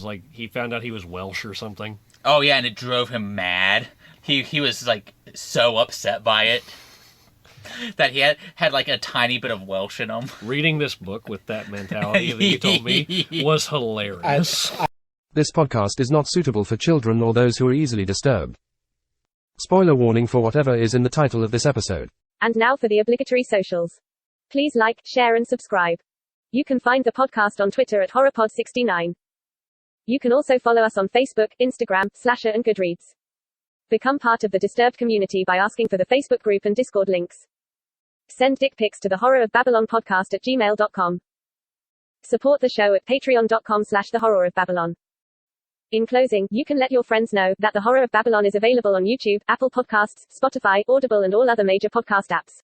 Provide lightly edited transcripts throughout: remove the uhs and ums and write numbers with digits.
like, he found out he was Welsh or something. Oh, yeah, and it drove him mad. He was, like, so upset by it that he had like, a tiny bit of Welsh in him. Reading this book with that mentality that you told me was hilarious. This podcast is not suitable for children or those who are easily disturbed. Spoiler warning for whatever is in the title of this episode. And now for the obligatory socials. Please like, share and subscribe. You can find the podcast on Twitter at HorrorPod69. You can also follow us on Facebook, Instagram, Slasher and Goodreads. Become part of the Disturbed community by asking for the Facebook group and Discord links. Send dick pics to the Horror of Babylon podcast at gmail.com. Support the show at patreon.com/the Horror of Babylon. In closing, you can let your friends know that the Horror of Babylon is available on YouTube, Apple Podcasts, Spotify, Audible and all other major podcast apps.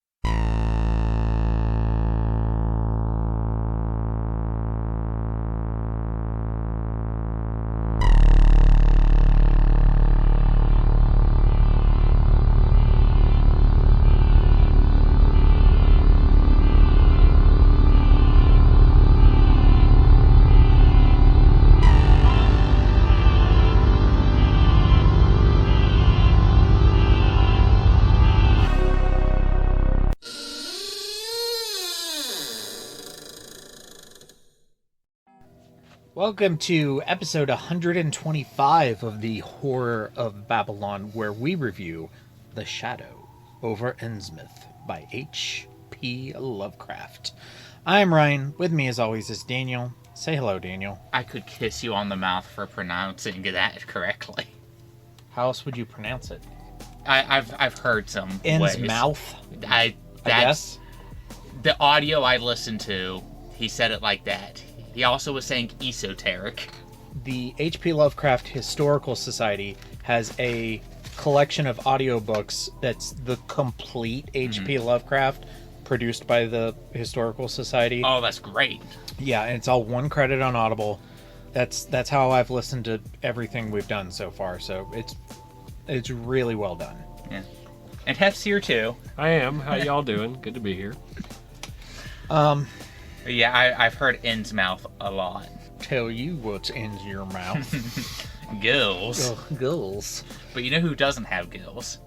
Welcome to episode 125 of the Horror of Babylon, where we review The Shadow over Innsmouth by H.P. Lovecraft. I'm Ryan. With me, as always, is Daniel. Say hello, Daniel. I could kiss you on the mouth for pronouncing that correctly. How else would you pronounce it? I've heard some Innsmouth. I guess. The audio I listened to, he said it like that. He also was saying esoteric. The H.P. Lovecraft Historical Society has a collection of audiobooks that's the complete H.P. Lovecraft produced by the Historical Society. Oh, that's great. Yeah, and it's all one credit on Audible. That's how I've listened to everything we've done so far, so it's really well done. Yeah. And Hef's here too. I am. How y'all doing? Good to be here. Yeah, I've heard Innsmouth a lot. Tell you what's in your mouth. Gills. Oh, gills. But you know who doesn't have gills?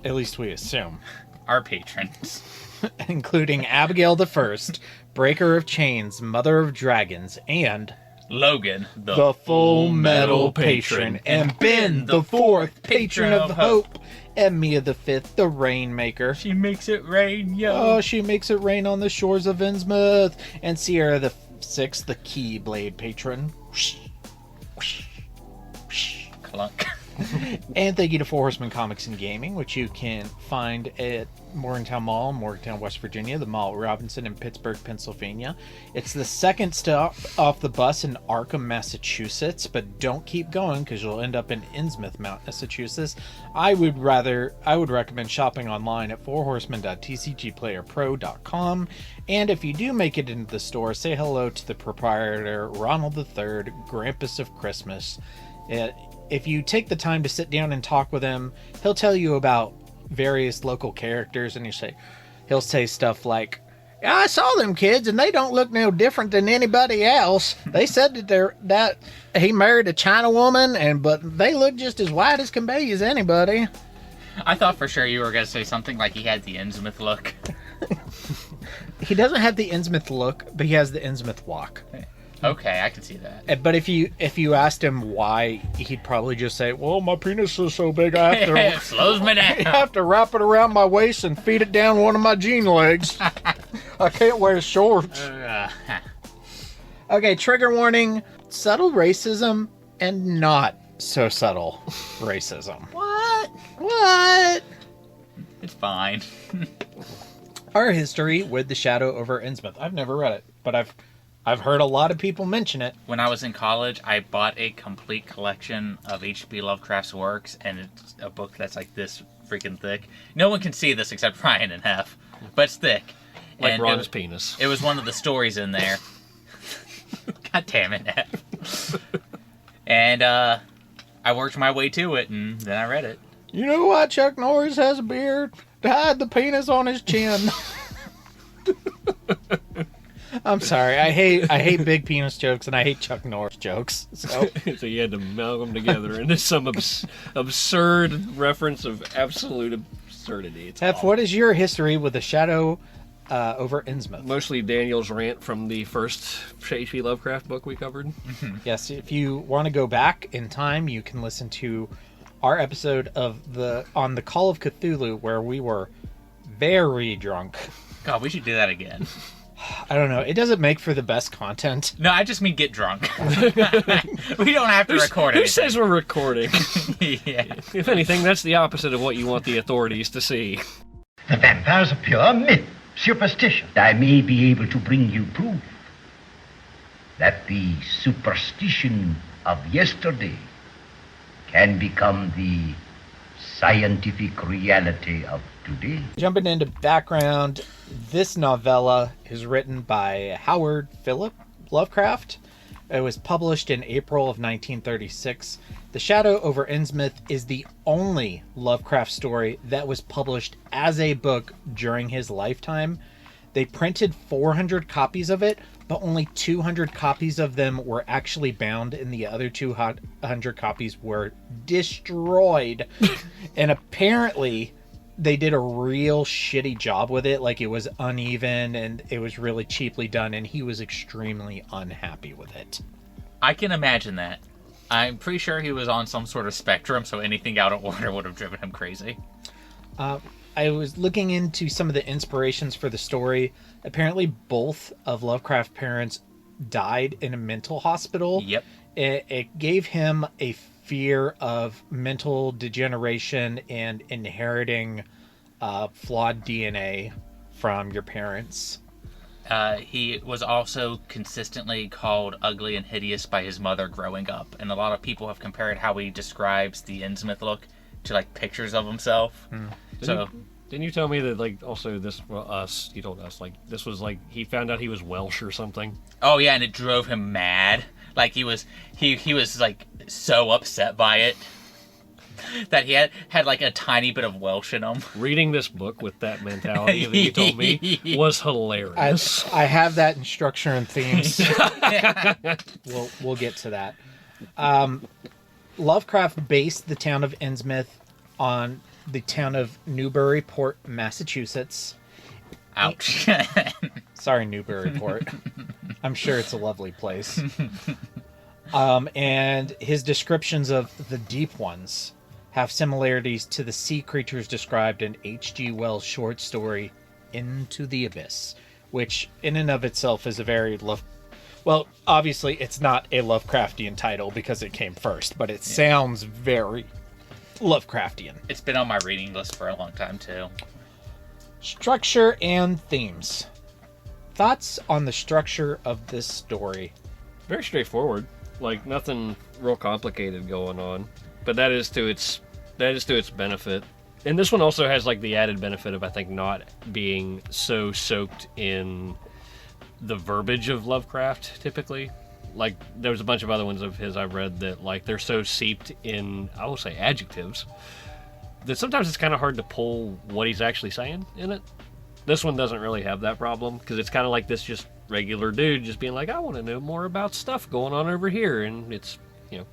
At least we assume. Our patrons. Including Abigail the First, Breaker of Chains, Mother of Dragons, and Logan, the Full Metal Patron, and Ben the Fourth, Patron of Hope, and Mia the Fifth, the Rainmaker. She makes it rain, yo. Oh, she makes it rain on the shores of Innsmouth, and Sierra the Sixth, the Keyblade Patron. Clunk. And thank you to Four Horsemen Comics and Gaming, which you can find at Morgantown Mall, Morgantown, West Virginia, the Mall at Robinson in Pittsburgh, Pennsylvania. It's the second stop off the bus in Arkham, Massachusetts, but don't keep going because you'll end up in Innsmouth, Massachusetts. I would recommend shopping online at fourhorsemen.tcgplayerpro.com. And if you do make it into the store, say hello to the proprietor, Ronald III, Grampus of Christmas. If you take the time to sit down and talk with him, he'll tell you about various local characters, and he'll say stuff like, I saw them kids and they don't look no different than anybody else. They said that he married a China woman, but they look just as white as can be as anybody. I thought for sure you were going to say something like he had the Innsmouth look. He doesn't have the Innsmouth look, but he has the Innsmouth walk. Okay, I can see that. But if you asked him why, he'd probably just say, well, my penis is so big I have to slows me down. I have to wrap it around my waist and feed it down one of my jean legs. I can't wear shorts. Okay, trigger warning, subtle racism and not so subtle racism. What? It's fine. Our history with The Shadow over Innsmouth. I've never read it, but I've heard a lot of people mention it. When I was in college, I bought a complete collection of H.P. Lovecraft's works, and it's a book that's like this freaking thick. No one can see this except Ryan and Hef, but it's thick. Like and Ron's penis. It was one of the stories in there. God damn it, Hef. And I worked my way to it, and then I read it. You know why Chuck Norris has a beard? To hide the penis on his chin. I'm sorry. I hate big penis jokes and I hate Chuck Norris jokes. So, So you had to meld them together into some absurd reference of absolute absurdity. It's Hef, awful. what is your history with the shadow over Innsmouth? Mostly Daniel's rant from the first H.P. Lovecraft book we covered. Yes, if you want to go back in time, you can listen to our episode on the Call of Cthulhu, where we were very drunk. God, we should do that again. I don't know. It doesn't make for the best content. No, I just mean get drunk. We don't have to record Who anything. says we're recording? Yeah. If anything, that's the opposite of what you want the authorities to see. The vampire's a pure myth, superstition. I may be able to bring you proof that the superstition of yesterday can become the scientific reality of today. Jumping into background, this novella is written by Howard Philip Lovecraft. It was published in April of 1936. The Shadow over Innsmouth is the only Lovecraft story that was published as a book during his lifetime. They printed 400 copies of it, but only 200 copies of them were actually bound, and the other 200 copies were destroyed. And apparently, they did a real shitty job with it. Like, it was uneven, and it was really cheaply done, and he was extremely unhappy with it. I can imagine that. I'm pretty sure he was on some sort of spectrum, so anything out of order would have driven him crazy. I was looking into some of the inspirations for the story. Apparently, both of Lovecraft's parents died in a mental hospital. Yep. It gave him a fear of mental degeneration and inheriting flawed DNA from your parents. He was also consistently called ugly and hideous by his mother growing up, and a lot of people have compared how he describes the Innsmouth look to like pictures of himself. Didn't you tell me that, like, also this, you told us, like, this was, like, he found out he was Welsh or something? Oh yeah, and it drove him mad. Like he was like so upset by it that he had like a tiny bit of Welsh in him. Reading this book with that mentality that you told me was hilarious. I have that in structure and themes. We'll get to that. Lovecraft based the town of Innsmouth on the town of Newburyport, Massachusetts. Ouch. Sorry, Newburyport. I'm sure it's a lovely place. And his descriptions of the deep ones have similarities to the sea creatures described in H.G. Wells' short story, Into the Abyss, which in and of itself is a very well, obviously it's not a Lovecraftian title because it came first, but it sounds very Lovecraftian. It's been on my reading list for a long time too. Structure and themes. Thoughts on the structure of this story? Very straightforward. Like, nothing real complicated going on. But that is to its benefit. And this one also has, like, the added benefit of, I think, not being so soaked in the verbiage of Lovecraft, typically. Like, there was a bunch of other ones of his I've read that, like, they're so seeped in, I will say, adjectives, that sometimes it's kind of hard to pull what he's actually saying in it. This one doesn't really have that problem, because it's kind of like this just regular dude just being like, I want to know more about stuff going on over here, and it's, you know,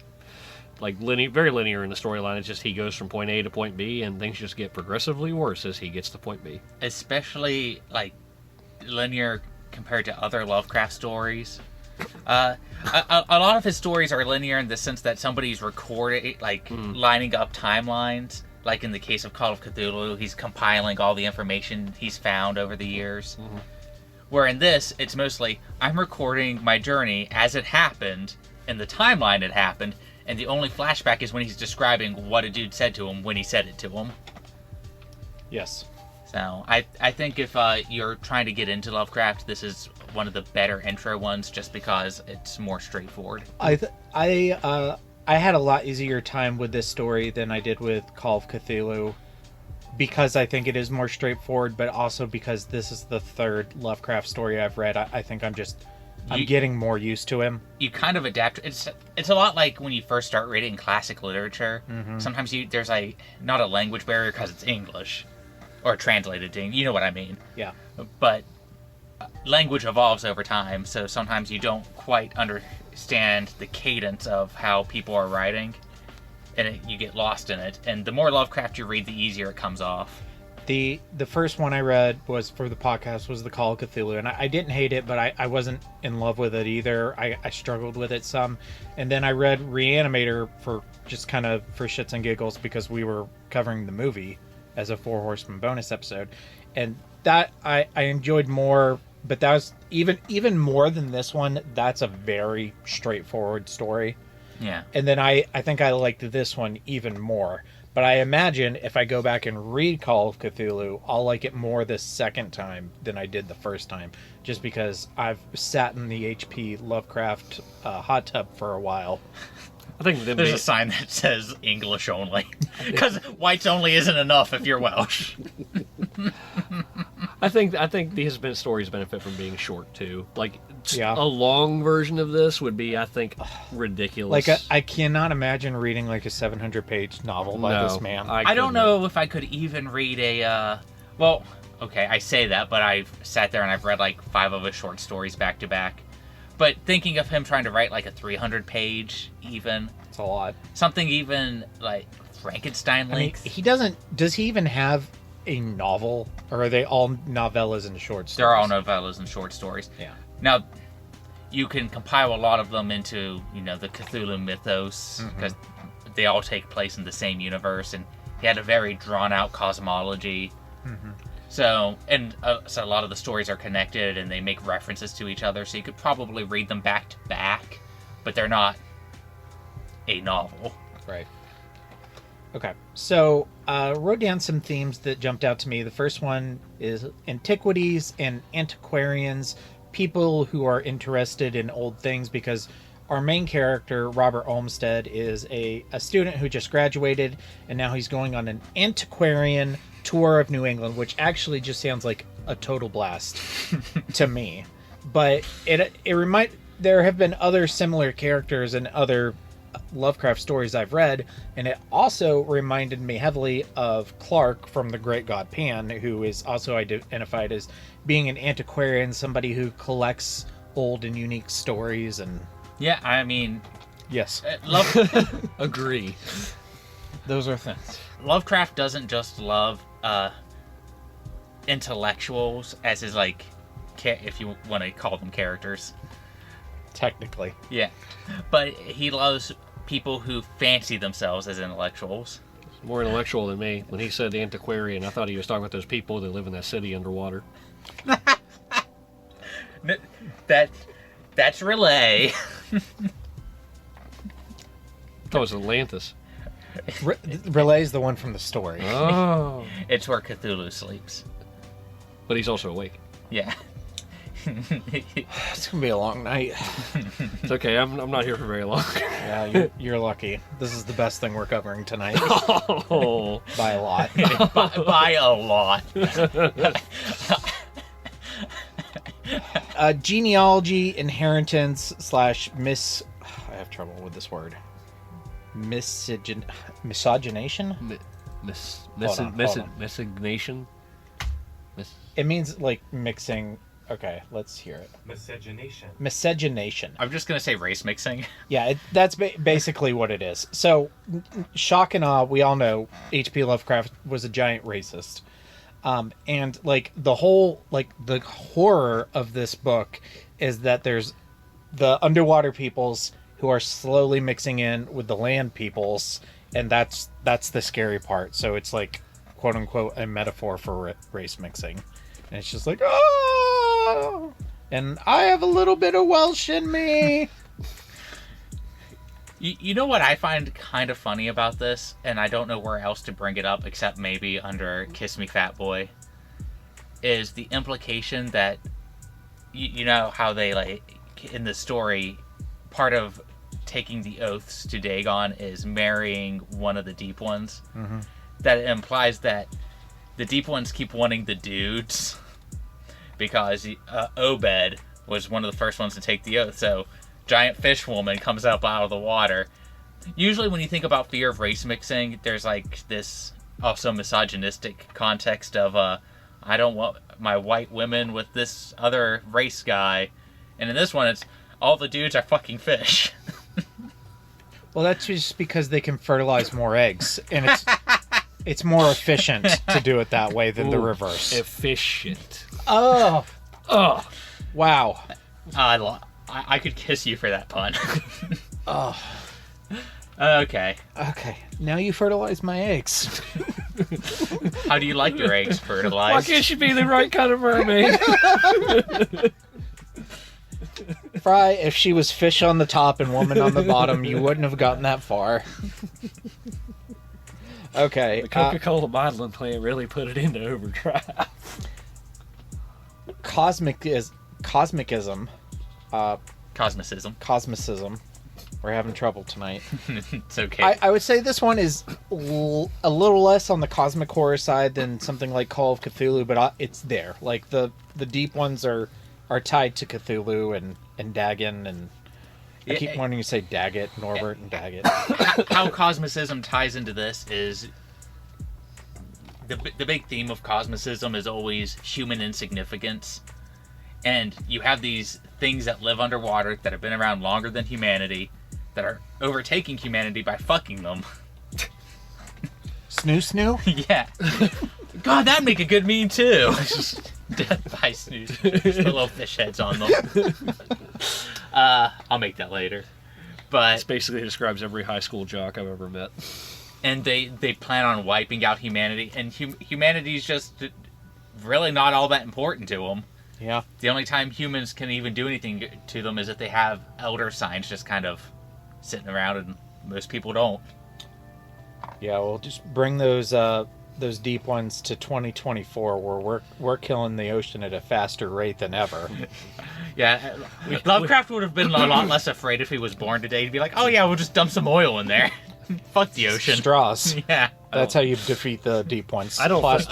like very linear in the storyline. It's just he goes from point A to point B, and things just get progressively worse as he gets to point B. Especially, like, linear compared to other Lovecraft stories. A lot of his stories are linear in the sense that somebody's recording, like, lining up timelines. Like in the case of Call of Cthulhu, he's compiling all the information he's found over the years. Mm-hmm. Where in this, it's mostly, I'm recording my journey as it happened, in the timeline it happened, and the only flashback is when he's describing what a dude said to him when he said it to him. Yes. So, I think if you're trying to get into Lovecraft, this is one of the better intro ones, just because it's more straightforward. I had a lot easier time with this story than I did with Call of Cthulhu, because I think it is more straightforward, but also because this is the third Lovecraft story I've read. I think I'm getting more used to him. You kind of adapt. It's a lot like when you first start reading classic literature. Mm-hmm. Sometimes there's not a language barrier because it's English, or translated to English. You know what I mean? Yeah. But language evolves over time, so sometimes you don't quite understand the cadence of how people are writing, and you get lost in it. And the more Lovecraft you read, the easier it comes off. The first one I read was for the podcast was The Call of Cthulhu, and I didn't hate it, but I wasn't in love with it either. I struggled with it some. And then I read Reanimator for just kind of for shits and giggles because we were covering the movie as a Four Horsemen bonus episode. And that I enjoyed more, but that was even more than this one. That's a very straightforward story. Yeah. And then I think I liked this one even more. But I imagine if I go back and read Call of Cthulhu, I'll like it more the second time than I did the first time. Just because I've sat in the H.P. Lovecraft hot tub for a while. I think There's a sign that says English only. Because whites only isn't enough if you're Welsh. I think these stories benefit from being short too. Like Yeah. a long version of this would be, I think, ridiculous. Like I cannot imagine reading like a 700-page novel by this man. I don't know if I could even read a, well, okay, I say that, but I've sat there and I've read like 5 of his short stories back to back. But thinking of him trying to write like a 300-page even. It's a lot. Something even like Frankenstein length. Does he even have a novel? Or are they all novellas and short stories? They're all novellas and short stories. Yeah. Now, you can compile a lot of them into, the Cthulhu mythos, because they all take place in the same universe, and he had a very drawn-out cosmology. Mm-hmm. So a lot of the stories are connected, and they make references to each other, so you could probably read them back to back, but they're not a novel. Right. Okay, so wrote down some themes that jumped out to me. The first one is antiquities and antiquarians, people who are interested in old things, because our main character, Robert Olmsted, is a student who just graduated, and now he's going on an antiquarian tour of New England, which actually just sounds like a total blast to me. But there have been other similar characters in other Lovecraft stories I've read, and it also reminded me heavily of Clark from The Great God Pan, who is also identified as being an antiquarian, somebody who collects old and unique stories. And yeah, I mean, yes, agree. Those are things. Lovecraft doesn't just love intellectuals as his, like, if you want to call them characters. Technically. Yeah. But he loves people who fancy themselves as intellectuals. More intellectual than me. When he said the antiquarian, I thought he was talking about those people that live in that city underwater. That's Relay. That was Atlantis. Relay's the one from the story. Oh. It's where Cthulhu sleeps. But he's also awake. Yeah. It's gonna be a long night. It's okay, I'm not here for very long. Yeah, you're lucky. This is the best thing we're covering tonight. Oh. By a lot. by a lot. Genealogy, inheritance / I have trouble with this word. Miscegenation? Miscegenation? It means like mixing. Okay, let's hear it. Miscegenation. I'm just going to say race mixing. Yeah, that's basically what it is. So, shock and awe, we all know H.P. Lovecraft was a giant racist. And, like, the horror of this book is that there's the underwater peoples who are slowly mixing in with the land peoples, and that's the scary part. So it's like, quote unquote, a metaphor for race mixing. And it's just like, oh, and I have a little bit of Welsh in me. You know what I find kind of funny about this, and I don't know where else to bring it up except maybe under Kiss Me Fat Boy, is the implication that, you know how they, like, in the story, part of taking the oaths to Dagon is marrying one of the Deep Ones. Mm-hmm. That it implies that the Deep Ones keep wanting the dudes because Obed was one of the first ones to take the oath. So giant fish woman comes up out of the water. Usually when you think about fear of race mixing, there's like this also misogynistic context of I don't want my white women with this other race guy. And in this one, it's all the dudes are fucking fish. Well, that's just because they can fertilize more eggs, and it's more efficient to do it that way than the reverse. Efficient. Oh, wow. I could kiss you for that pun. Oh. Okay. Okay. Now you fertilize my eggs. How do you like your eggs Why fertilized? can't she be the right kind of mermaid? Fry, if she was fish on the top and woman on the bottom, you wouldn't have gotten that far. Okay. The Coca-Cola bottling plant really put it into overdrive. Cosmicism. Cosmicism. We're having trouble tonight. It's okay. I would say this one is a little less on the cosmic horror side than something like Call of Cthulhu, but it's there. Like, the deep ones are tied to Cthulhu and Dagon, and I keep wanting to say Daggett, Norbert and Daggett. How cosmicism ties into this is the big theme of cosmicism is always human insignificance. And you have these things that live underwater that have been around longer than humanity that are overtaking humanity by fucking them. Snoo? Yeah. God, that'd make a good meme too. Death by snooze. The little fish heads on them. I'll make that later. But This basically describes every high school jock I've ever met. and they plan on wiping out humanity, and humanity's just really not all that important to them. Yeah. The only time humans can even do anything to them is if they have elder signs just kind of sitting around, and most people don't. Yeah, we'll just bring those deep ones to 2024, where we're killing the ocean at a faster rate than ever. Yeah, Lovecraft would have been a lot less afraid if he was born today. He'd be like, "Oh yeah, we'll just dump some oil in there. Fuck the ocean." Straws. Yeah, That's how you defeat the deep ones. I don't Plastic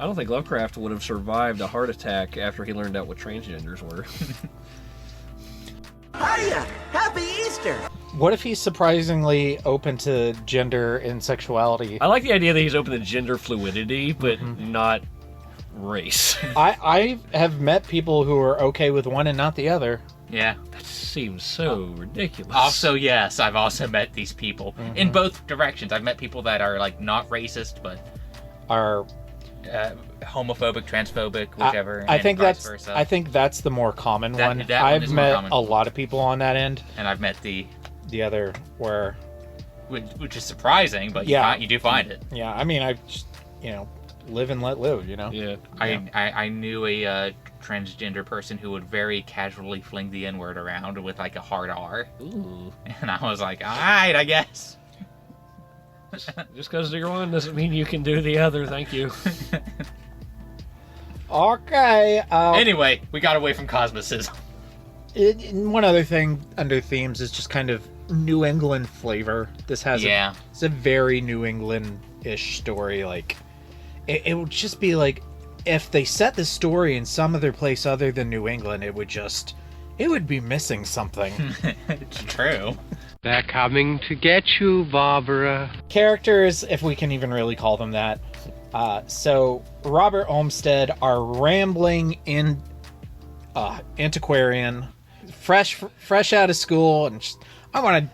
think Lovecraft would have survived a heart attack after he learned out what transgenders were. Hiya! Happy Easter! What if he's surprisingly open to gender and sexuality? I like the idea that he's open to gender fluidity, but not race. I have met people who are okay with one and not the other. yeah. That seems so ridiculous. Also, yes, I've also met these people in both directions. I've met people that are like not racist, but Are homophobic, transphobic, whichever. I and think vice that's versa. I think that's the more common That- one. that one I've is more met common. a lot of people on that end. And I've met the The other which is surprising, but Yeah. you do find it. yeah, I mean, I just live and let live. Yeah. I knew a transgender person who would very casually fling the N-word around with like a hard R, Ooh. and I was like, all right, I guess. Just because you're one doesn't mean you can do the other. Thank you. Okay. Anyway, we got away from cosmicism. One other thing under themes is just kind of New England flavor. This has it's a very New England-ish story. Like, it would just be like, if they set the story in some other place other than New England, it would be missing something. It's true. They're coming to get you, Barbara. Characters, if we can even really call them that. So Robert Olmsted, our rambling antiquarian, fresh out of school, and I want to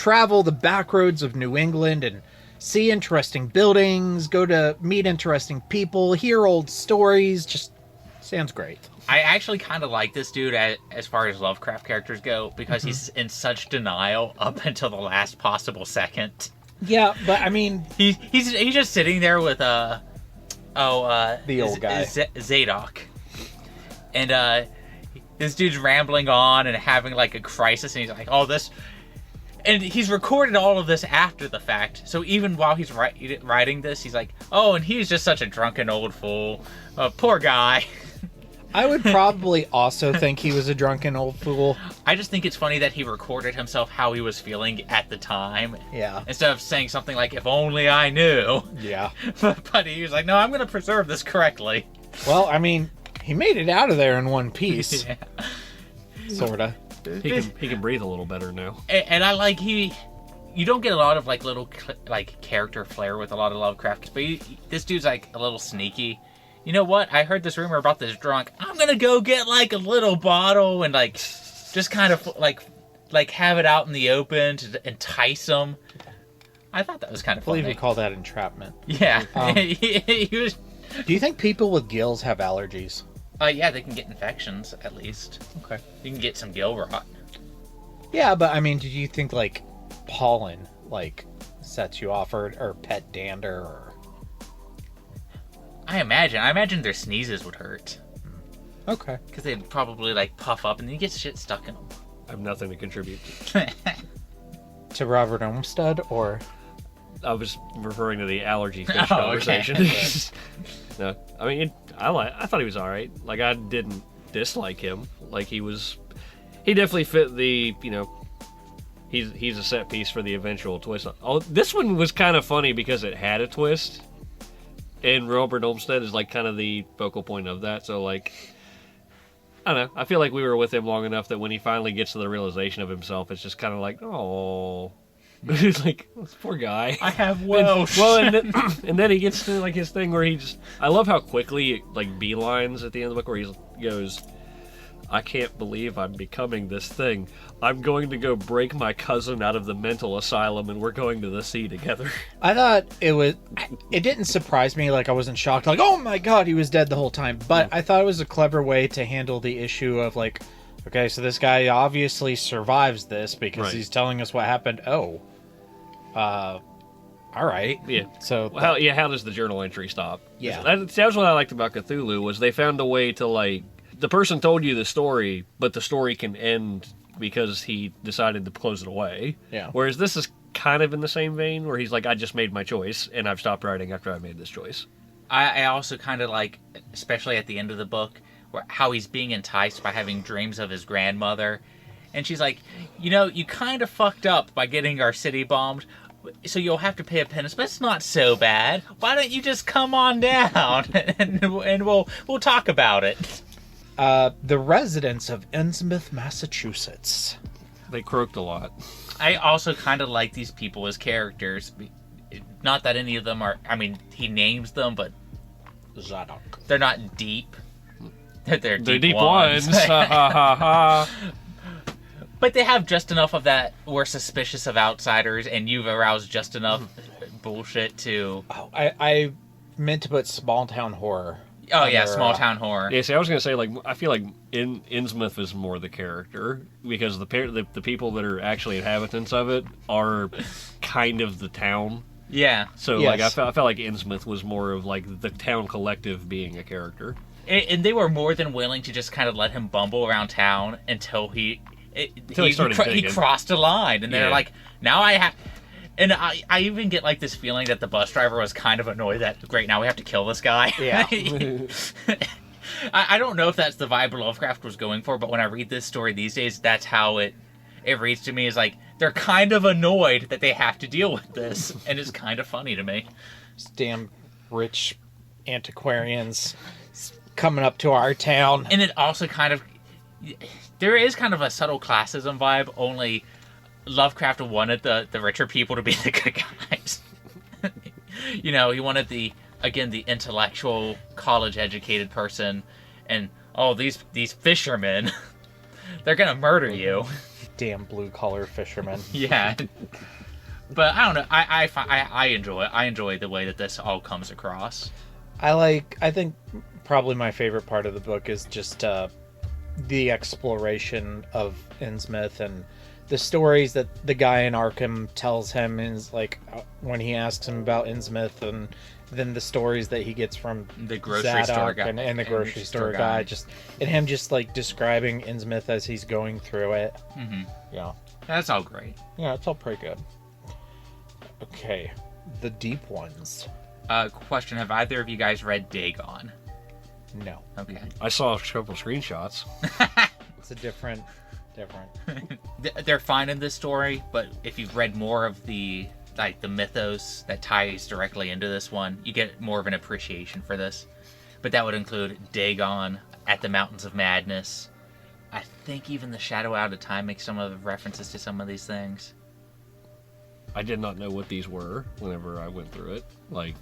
travel the back roads of New England and see interesting buildings, go to meet interesting people, hear old stories. Just sounds great. I actually kind of like this dude as far as Lovecraft characters go, because he's in such denial up until the last possible second. Yeah, but I mean, He's just sitting there with the old guy. Zadok, and this dude's rambling on and having like a crisis, and he's like, "Oh, this," and he's recorded all of this after the fact. So even while he's writing this, he's like, "Oh, and he's just such a drunken old fool, poor guy." I would probably also think he was a drunken old fool. I just think it's funny that he recorded himself how he was feeling at the time. Yeah. Instead of saying something like, "If only I knew." Yeah. But he was like, "No, I'm going to preserve this correctly." Well, I mean, he made it out of there in one piece. Yeah. Sorta. He can breathe a little better now. And I like he you don't get a lot of like little like character flair with a lot of Lovecraft, but this dude's like a little sneaky. You know what? I heard this rumor about this drunk. I'm gonna go get like a little bottle and like just kind of like have it out in the open to entice him. I thought that was kind of funny. I believe we call that entrapment. Yeah. He was... Do you think people with gills have allergies? Yeah, they can get infections, at least. Okay. You can get some gill rot. Yeah, but I mean, did you think, like, pollen, like, sets you off, or pet dander, or... I imagine their sneezes would hurt. Okay. Because they'd probably, like, puff up and then you get shit stuck in them. I have nothing to contribute. To Robert Olmsted, or... I was referring to the allergy fish Oh, conversation. okay. No, I mean, I thought he was all right. Like, I didn't dislike him. Like, he definitely fit the, you know, he's a set piece for the eventual twist. Oh, this one was kind of funny because it had a twist, and Robert Olmsted is like kind of the focal point of that. So like, I don't know. I feel like we were with him long enough that when he finally gets to the realization of himself, it's just kind of like, oh. He's like, this poor guy. I have Welsh. And then he gets to like his thing where he just, I love how quickly like beelines at the end of the book where he goes, I can't believe I'm becoming this thing. I'm going to go break my cousin out of the mental asylum and we're going to the sea together. I thought it didn't surprise me, like I wasn't shocked, like, oh my god, he was dead the whole time. But I thought it was a clever way to handle the issue of like, okay, so this guy obviously survives this because he's telling us what happened. Oh. All right. Yeah. So how does the journal entry stop? Yeah. That was what I liked about Cthulhu was they found a way to like the person told you the story, but the story can end because he decided to close it away. Yeah. Whereas this is kind of in the same vein where he's like, I just made my choice and I've stopped writing after I made this choice. I also kind of like, especially at the end of the book, how he's being enticed by having dreams of his grandmother. And she's like, you know, you kind of fucked up by getting our city bombed, so you'll have to pay a penance, but it's not so bad. Why don't you just come on down and we'll talk about it. The residents of Innsmouth, Massachusetts. They croaked a lot. I also kind of like these people as characters. Not that any of them are, I mean, he names them, but Zadok. They're not deep. They're deep ones. Ha ha ha ha. But they have just enough of that we're suspicious of outsiders, and you've aroused just enough bullshit to... Oh, I meant to put small town horror. Oh, yeah, small town horror. Yeah, see, I was going to say, like, I feel like Innsmouth is more the character, because the people that are actually inhabitants of it are kind of the town. Yeah. So, yes. like, I felt like Innsmouth was more of, like, the town collective being a character. And they were more than willing to just kind of let him bumble around town until he crossed a line, and they're like, now I have... And I even get, like, this feeling that the bus driver was kind of annoyed that, great, now we have to kill this guy. Yeah. I don't know if that's the vibe Lovecraft was going for, but when I read this story these days, that's how it reads to me, is like, they're kind of annoyed that they have to deal with this, and it's kind of funny to me. These damn rich antiquarians coming up to our town. And it also kind of... There is kind of a subtle classism vibe, only Lovecraft wanted the richer people to be the good guys. You know, he wanted the intellectual, college-educated person, and, these fishermen, they're gonna murder you. Damn blue-collar fishermen. Yeah. But I don't know, I enjoy it. I enjoy the way that this all comes across. I think probably my favorite part of the book is just, the exploration of Innsmouth and the stories that the guy in Arkham tells him is like when he asks him about Innsmouth, and then the stories that he gets from the grocery Zadok store guy and the grocery store guy, just and him just like describing Innsmouth as he's going through it. Mm-hmm. Yeah, that's all great. Yeah, it's all pretty good. Okay, the deep ones. Question: have either of you guys read Dagon? No. Okay. I saw a couple screenshots. It's a different. They're fine in this story, but if you've read more of the mythos that ties directly into this one, you get more of an appreciation for this. But that would include Dagon, At the Mountains of Madness. I think even The Shadow Out of Time makes some of the references to some of these things. I did not know what these were whenever I went through it. Like,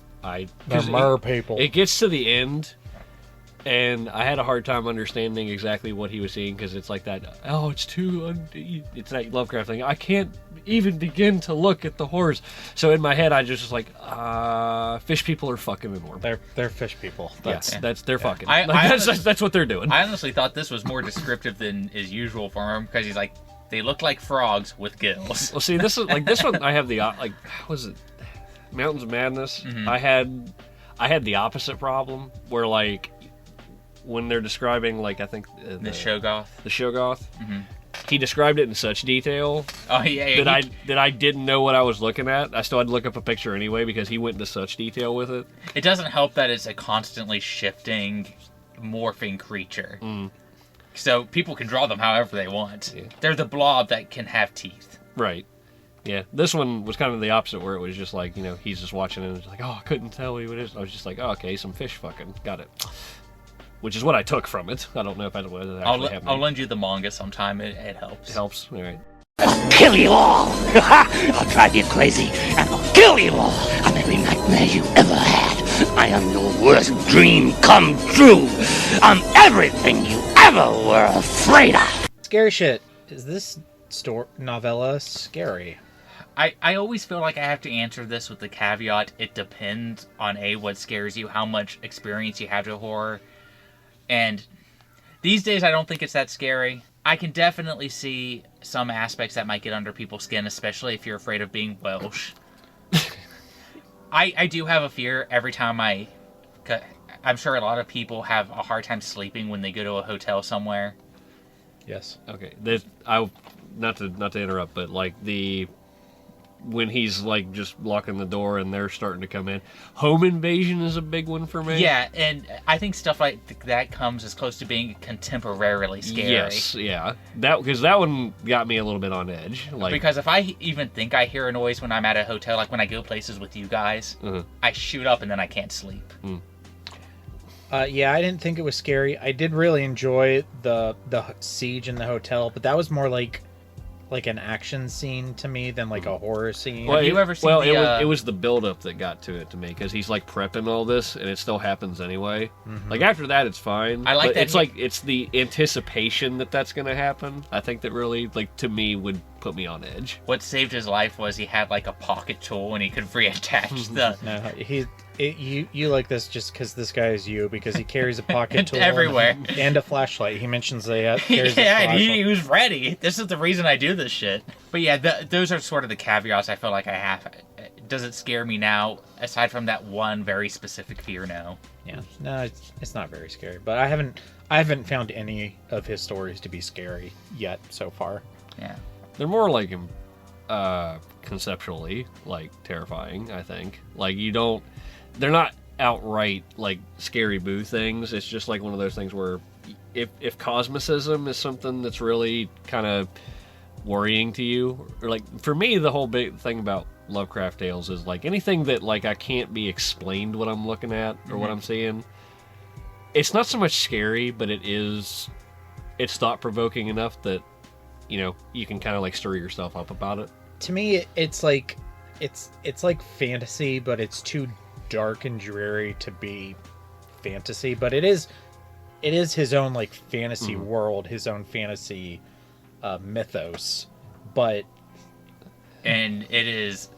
They're mer people. It gets to the end, and I had a hard time understanding exactly what he was saying, because it's like that, it's it's that Lovecraft thing. I can't even begin to look at the horrors. So in my head, I just was like, fish people are fucking enormous. They're fish people. They're fucking. That's what they're doing. I honestly thought this was more descriptive than is usual for him, because he's like, they look like frogs with gills. Well, see, this one. I have the what was it? Mountains of Madness. Mm-hmm. I had the opposite problem, where like when they're describing, like, I think the Shoggoth. The Shoggoth. Mm-hmm. He described it in such detail that I didn't know what I was looking at. I still had to look up a picture anyway, because he went into such detail with it. It doesn't help that it's a constantly shifting, morphing creature. Mm. So people can draw them however they want. Yeah. They're the blob that can have teeth. Right. Yeah. This one was kind of the opposite, where it was just like, he's just watching and it's like, I couldn't tell you what it is. I was just like, okay, some fish fucking. Got it. Which is what I took from it. I don't know if that's what actually happened. I'll lend you the manga sometime. It helps. It helps. All right. I'll kill you all. I'll drive you crazy, and I'll kill you all. I'm every nightmare you ever had. I am your worst dream come true. I'm everything you ever were afraid of. Scary shit. Is this novella scary? I always feel like I have to answer this with the caveat, it depends on what scares you, how much experience you have to horror. And these days I don't think it's that scary. I can definitely see some aspects that might get under people's skin, especially if you're afraid of being Welsh. I do have a fear every time I'm sure a lot of people have a hard time sleeping when they go to a hotel somewhere. Yes. Okay. Not to interrupt, but like when he's like just locking the door and they're starting to come in, home invasion is a big one for me. Yeah, and I think stuff like that comes as close to being contemporarily scary. Yes, yeah. Because that one got me a little bit on edge. Because if I even think I hear a noise when I'm at a hotel, like when I go places with you guys, I shoot up and then I can't sleep. Yeah, I didn't think it was scary. I did really enjoy the siege in the hotel, but that was more like an action scene to me than like a horror scene. Have you ever seen it was the build-up that got to it to me, because he's like prepping all this and it still happens anyway. Like after that it's fine. I like that. It's the anticipation that's going to happen, I think, that really, like, to me would put me on edge. What saved his life was he had like a pocket tool and he could reattach the... No, you like this just because this guy is you, because he carries a pocket tool everywhere and a flashlight. He mentions they carries yeah, a flashlight. he was ready. This is the reason I do this shit. But yeah, those are sort of the caveats I feel like I have. Does it scare me now? Aside from that one very specific fear, no. Yeah, no, it's not very scary. But I haven't found any of his stories to be scary yet so far. Yeah, they're more like conceptually like terrifying, I think. Like they're not outright like scary boo things. It's just like one of those things where if cosmicism is something that's really kind of worrying to you, or like for me, the whole big thing about Lovecraft tales is like anything that like I can't be explained what I'm looking at or what I'm seeing. It's not so much scary, but it's thought-provoking enough that you can kind of like stir yourself up about it. To me, it's like fantasy, but it's too dark and dreary to be fantasy. But it is his own like fantasy world, his own fantasy mythos. And it is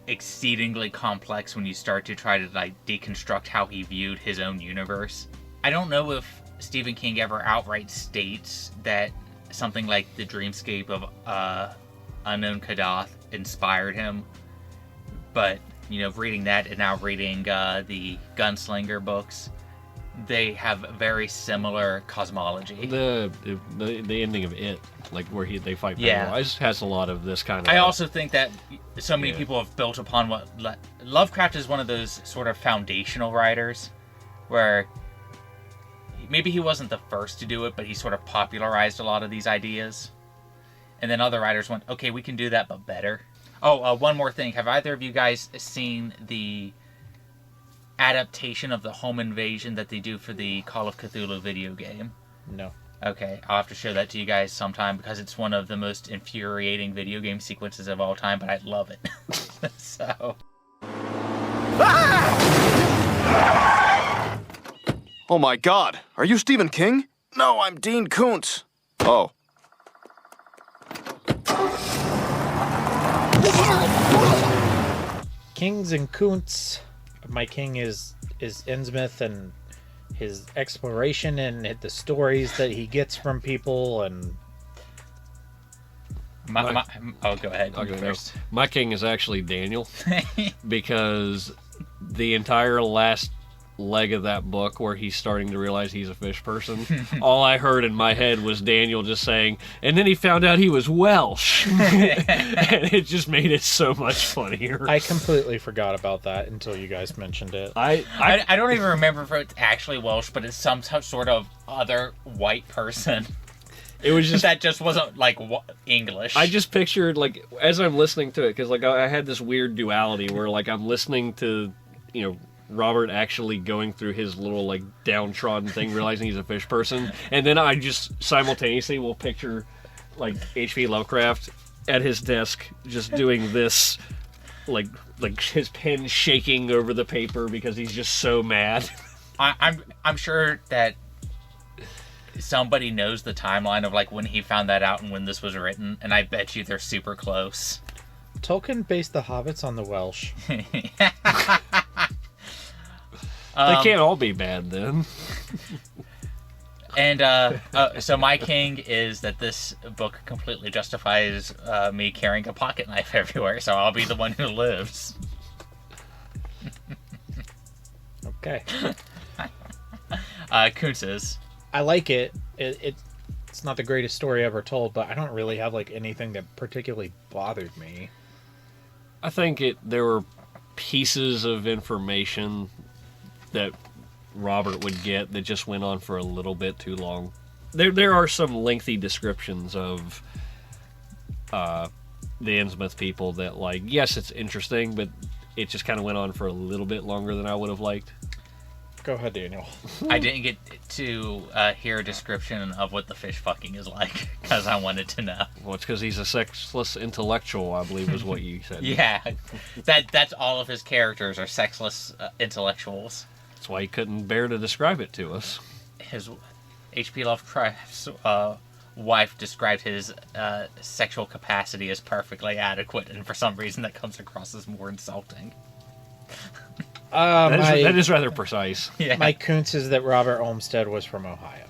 exceedingly complex when you start to try to like deconstruct how he viewed his own universe. I don't know if Stephen King ever outright states that something like the dreamscape of Unknown Kadath inspired him, but reading that and now reading the Gunslinger books, they have very similar cosmology. The ending of it, like where they fight Pennywise, has a lot of this kind of... I also think that so many people have built upon what... Lovecraft is one of those sort of foundational writers where maybe he wasn't the first to do it, but he sort of popularized a lot of these ideas. And then other writers went, okay, we can do that, but better. Oh, one more thing. Have either of you guys seen the adaptation of the home invasion that they do for the Call of Cthulhu video game? No. Okay, I'll have to show that to you guys sometime because it's one of the most infuriating video game sequences of all time, but I love it. So. Oh my God, are you Stephen King? No, I'm Dean Koontz. Oh. Kings and Koontz. My king is Innsmouth and his exploration and the stories that he gets from people and... Oh, go ahead. I'll go first. My king is actually Daniel, because the entire last leg of that book where he's starting to realize he's a fish person, all I heard in my head was Daniel just saying, and then he found out he was Welsh. And it just made it so much funnier. I completely forgot about that until you guys mentioned it. I don't even remember if it's actually Welsh, but it's some sort of other white person. It was just that just wasn't like English. I just pictured, like, as I'm listening to it, because like I had this weird duality where like I'm listening to, you know, Robert actually going through his little like downtrodden thing, realizing he's a fish person, and then I just simultaneously will picture like H.P. Lovecraft at his desk just doing this, like his pen shaking over the paper because he's just so mad. I'm sure that somebody knows the timeline of like when he found that out and when this was written, and I bet you they're super close. Tolkien based the Hobbits on the Welsh. They can't all be bad then. And so my king is that this book completely justifies me carrying a pocket knife everywhere, so I'll be the one who lives. Okay. Koontz's. I like it. It's not the greatest story ever told, but I don't really have like anything that particularly bothered me. I think there were pieces of information that Robert would get that just went on for a little bit too long. There are some lengthy descriptions of the Innsmouth people that, like, yes, it's interesting, but it just kind of went on for a little bit longer than I would have liked. Go ahead, Daniel. I didn't get to hear a description of what the fish fucking is like, because I wanted to know. Well, it's because he's a sexless intellectual, I believe is what you said. Yeah, that's all of his characters are sexless intellectuals. That's why he couldn't bear to describe it to us. His H.P. Lovecraft's wife described his sexual capacity as perfectly adequate, and for some reason that comes across as more insulting. That is rather precise. Yeah. My Koontz is that Robert Olmsted was from Ohio.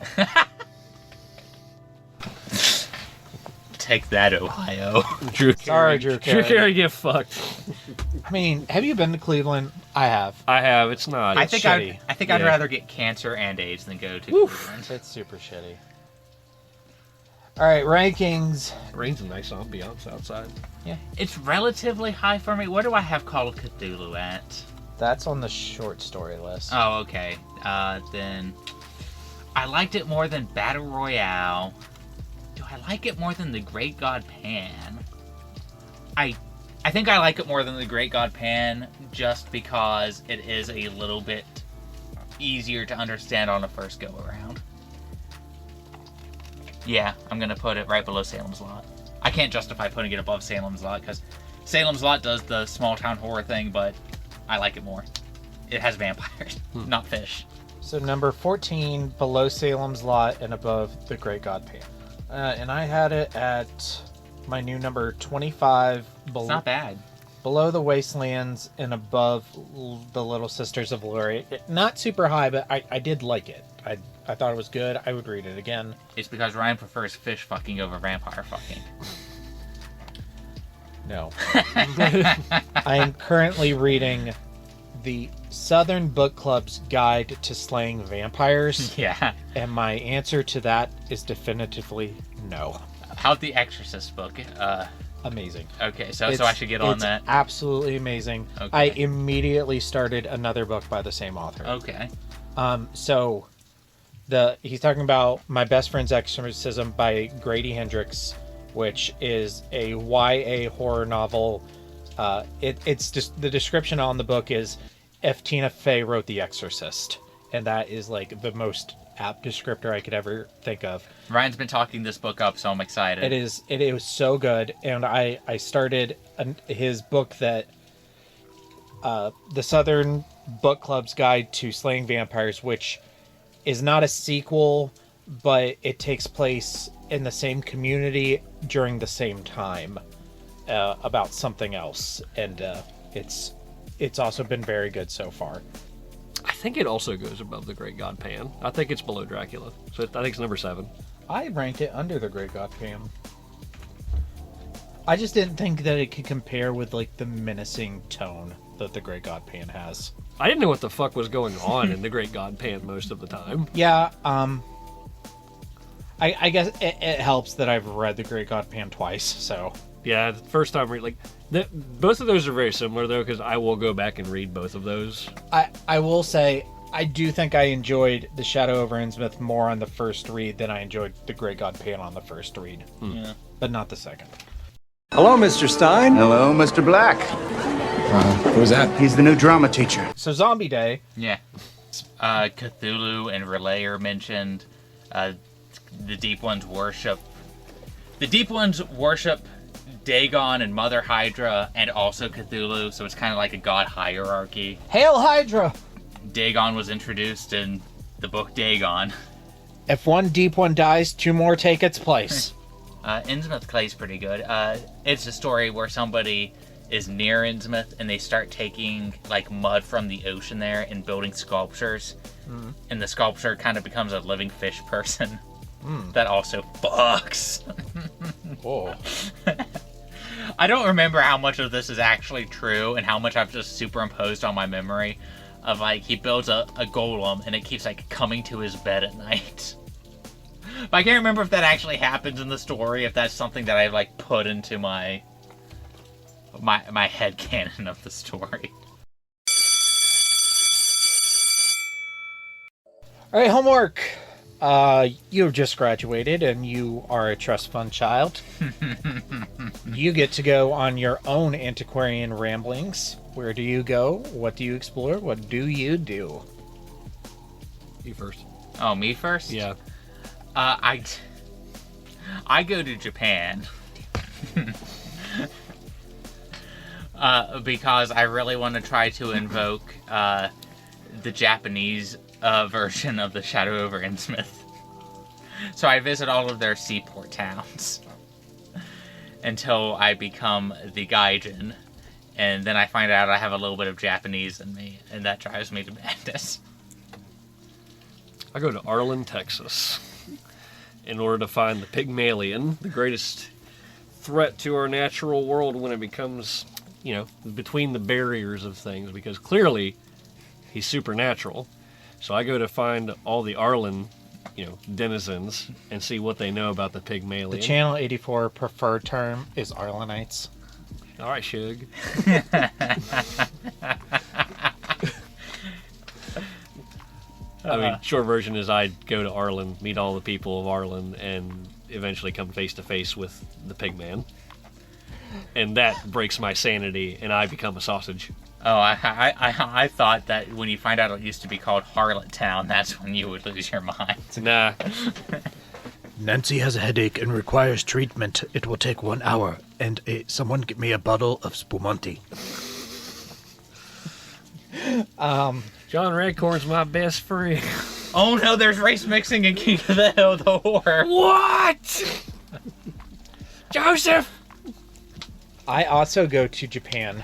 Take that, Ohio. Drew Sorry, Drew Carey. Drew Carey, get fucked. I mean, have you been to Cleveland? I have. It's not. I think I'd rather get cancer and AIDS than go to Cleveland. It's super shitty. All right, rankings. Rain's a nice ambiance outside. Yeah. It's relatively high for me. Where do I have Call of Cthulhu at? That's on the short story list. Oh, okay. Then I liked it more than Battle Royale. Do I like it more than The Great God Pan? I think I like it more than The Great God Pan just because it is a little bit easier to understand on a first go around. Yeah, I'm gonna put it right below Salem's Lot. I can't justify putting it above Salem's Lot because Salem's Lot does the small town horror thing, but I like it more. It has vampires, not fish. So number 14, below Salem's Lot and above The Great God Pan. And I had it at my new number 25. It's not bad. Below the Wastelands and above the Little Sisters of Glory. Not super high, but I did like it. I thought it was good. I would read it again. It's because Ryan prefers fish fucking over vampire fucking. No. I am currently reading the Southern Book Club's Guide to Slaying Vampires. Yeah. And my answer to that is definitively no. How'd the Exorcist book? Amazing. Okay, so I should get on that. Absolutely amazing. Okay. I immediately started another book by the same author. Okay. So he's talking about My Best Friend's Exorcism by Grady Hendrix, which is a YA horror novel. It's just the description on the book is if Tina Fey wrote The Exorcist, and that is like the most apt descriptor I could ever think of. Ryan's been talking this book up, so I'm excited. It was so good, and I started his book that the Southern Book Club's Guide to Slaying Vampires, which is not a sequel, but it takes place in the same community during the same time, about something else, and it's also been very good so far. I think it also goes above The Great God Pan. I think it's below Dracula, so I think it's number 7. I ranked it under The Great God Pan. I just didn't think that it could compare with like the menacing tone that The Great God Pan has. I didn't know what the fuck was going on in The Great God Pan most of the time. Yeah, I guess it helps that I've read The Great God Pan twice, so... Yeah, the first time both of those are very similar though, because I will go back and read both of those. I will say, I do think I enjoyed The Shadow over Innsmouth more on the first read than I enjoyed The Great God Pan on the first read. Yeah. But not the second. Hello, Mr. Stein. Hello, Mr. Black. Who's that? He's the new drama teacher. So Zombie Day. Yeah. Cthulhu and Relay are mentioned. The Deep Ones worship Dagon and Mother Hydra and also Cthulhu, so it's kind of like a god hierarchy. Hail Hydra! Dagon was introduced in the book Dagon. If one Deep One dies, 2 more take its place. Innsmouth Clay's pretty good. It's a story where somebody is near Innsmouth and they start taking like mud from the ocean there and building sculptures. And the sculpture kind of becomes a living fish person. That also fucks. Whoa. I don't remember how much of this is actually true and how much I've just superimposed on my memory of like he builds a golem and it keeps like coming to his bed at night. But I can't remember if that actually happens in the story, if that's something that I've like put into my headcanon of the story. Alright, homework. You've just graduated and you are a trust fund child. You get to go on your own antiquarian ramblings. Where do you go? What do you explore? What do you do? You first. Oh, me first? Yeah. I go to Japan. Because I really want to try to invoke the Japanese version of the Shadow over Innsmouth. So I visit all of their seaport towns until I become the Gaijin, and then I find out I have a little bit of Japanese in me, and that drives me to madness. I go to Arlen, Texas, in order to find the Pygmalion, the greatest threat to our natural world when it becomes, between the barriers of things, because clearly he's supernatural. So I go to find all the Arlen, denizens and see what they know about the Pygmalion. The Channel 84 preferred term is Arlenites. All right, Shug. Short version is I go to Arlen, meet all the people of Arlen, and eventually come face to face with the Pigman. And that breaks my sanity, and I become a sausage. Oh, I thought that when you find out it used to be called Harlot Town, that's when you would lose your mind. Nah. Nancy has a headache and requires treatment. It will take 1 hour. And someone get me a bottle of Spumante. John Redcorn's my best friend. Oh no, there's race mixing in King of the Hill, the whore. What? Joseph! I also go to Japan.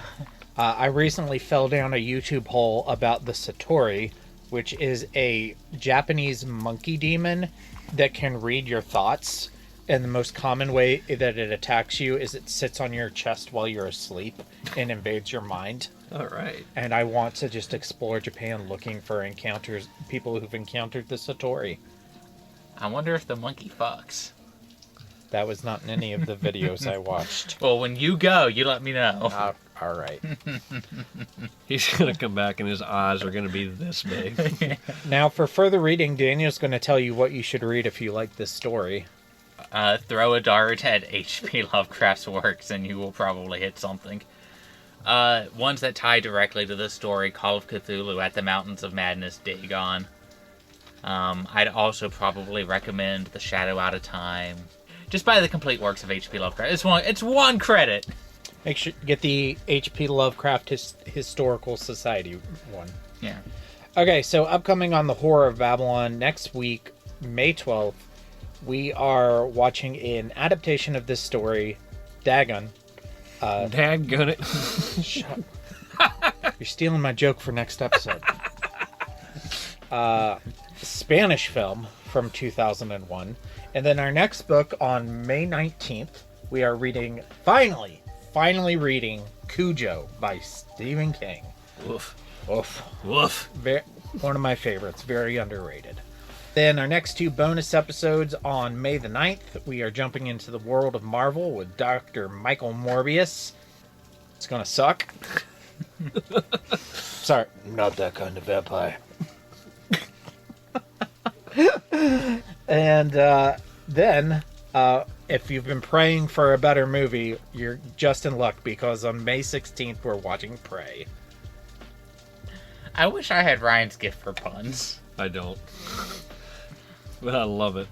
I recently fell down a YouTube hole about the Satori, which is a Japanese monkey demon that can read your thoughts. And the most common way that it attacks you is it sits on your chest while you're asleep and invades your mind. All right. And I want to just explore Japan looking for people who've encountered the Satori. I wonder if the monkey fucks. That was not in any of the videos I watched. Well, when you go, you let me know. All right. He's going to come back and his eyes are going to be this big. Now, for further reading, Daniel's going to tell you what you should read if you like this story. Throw a dart at H.P. Lovecraft's works and you will probably hit something. Ones that tie directly to the story: Call of Cthulhu, At the Mountains of Madness, Dagon. I'd also probably recommend The Shadow Out of Time. Just buy the complete works of H.P. Lovecraft. It's one credit. Make sure get the H.P. Lovecraft Historical Society one. Yeah. Okay, so upcoming on the Horror of Babylon next week, May 12th, we are watching an adaptation of this story, Dagon. Daggone it. Shut. You're stealing my joke for next episode. Spanish film from 2001. And then our next book on May 19th, we are reading, finally reading Cujo by Stephen King. Woof. Woof. Woof. One of my favorites, very underrated. Then our next two bonus episodes on May the 9th, we are jumping into the world of Marvel with Dr. Michael Morbius. It's gonna suck. Sorry. I'm not that kind of vampire. And then, if you've been praying for a better movie, you're just in luck, because on May 16th, we're watching Prey. I wish I had Ryan's gift for puns. I don't. But I love it.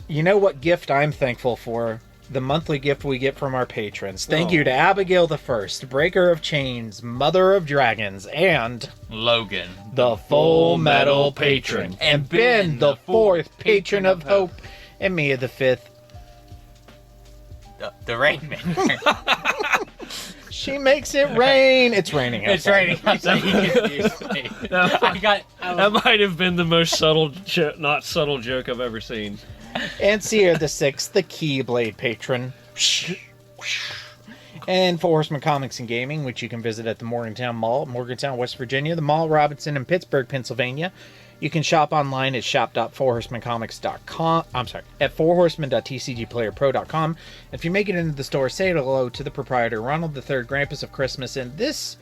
You know what gift I'm thankful for? The monthly gift we get from our patrons. Thank you to Abigail the First, Breaker of Chains, Mother of Dragons, and Logan, the Full Metal Patron, and Ben, the Fourth Patron of Hope, and Mia the Fifth. The Rainmaker. She makes it rain. It's raining outside. It's raining outside. You confused me. That might have been the most subtle, not subtle joke I've ever seen. And Sierra the Sixth, the Keyblade Patron. And for Horsemen Comics and Gaming, which you can visit at the Morgantown Mall, Morgantown, West Virginia, the Mall Robinson in Pittsburgh, Pennsylvania. You can shop online at shop.fourhorsemencomics.com. I'm sorry, at fourhorsemen.tcgplayerpro.com. If you make it into the store, say hello to the proprietor, Ronald III, Grampus of Christmas. And this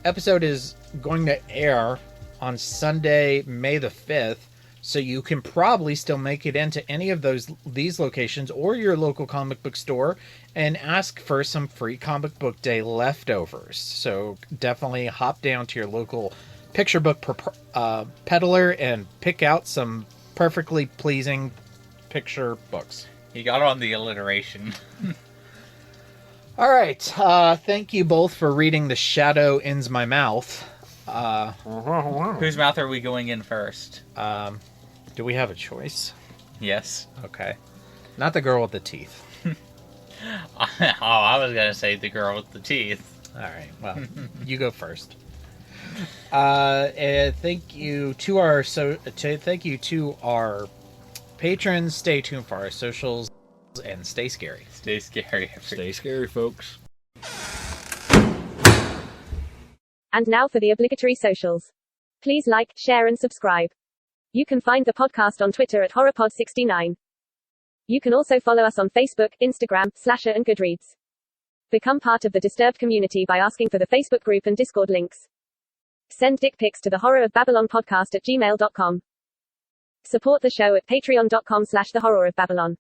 episode is going to air on Sunday, May the 5th. So you can probably still make it into any of these locations or your local comic book store and ask for some free comic book day leftovers. So definitely hop down to your local picture book peddler and pick out some perfectly pleasing picture books. You got on the alliteration. All right. Thank you both for reading The Shadow Ends My Mouth. Whose mouth are we going in first? Do we have a choice? Yes. Okay. Not the girl with the teeth. I was going to say the girl with the teeth. All right. Well, you go first. And thank you to our patrons. Stay tuned for our socials and stay scary. Stay scary. Stay scary, folks. And now for the obligatory socials. Please like, share, and subscribe. You can find the podcast on Twitter at HorrorPod69. You can also follow us on Facebook, Instagram, Slasher, and Goodreads. Become part of the Disturbed community by asking for the Facebook group and Discord links. Send dick pics to the Horror of Babylon podcast at gmail.com. Support the show at patreon.com/the Horror of Babylon.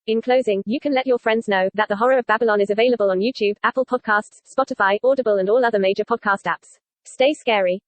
In closing, you can let your friends know that The Horror of Babylon is available on YouTube, Apple Podcasts, Spotify, Audible, and all other major podcast apps. Stay scary.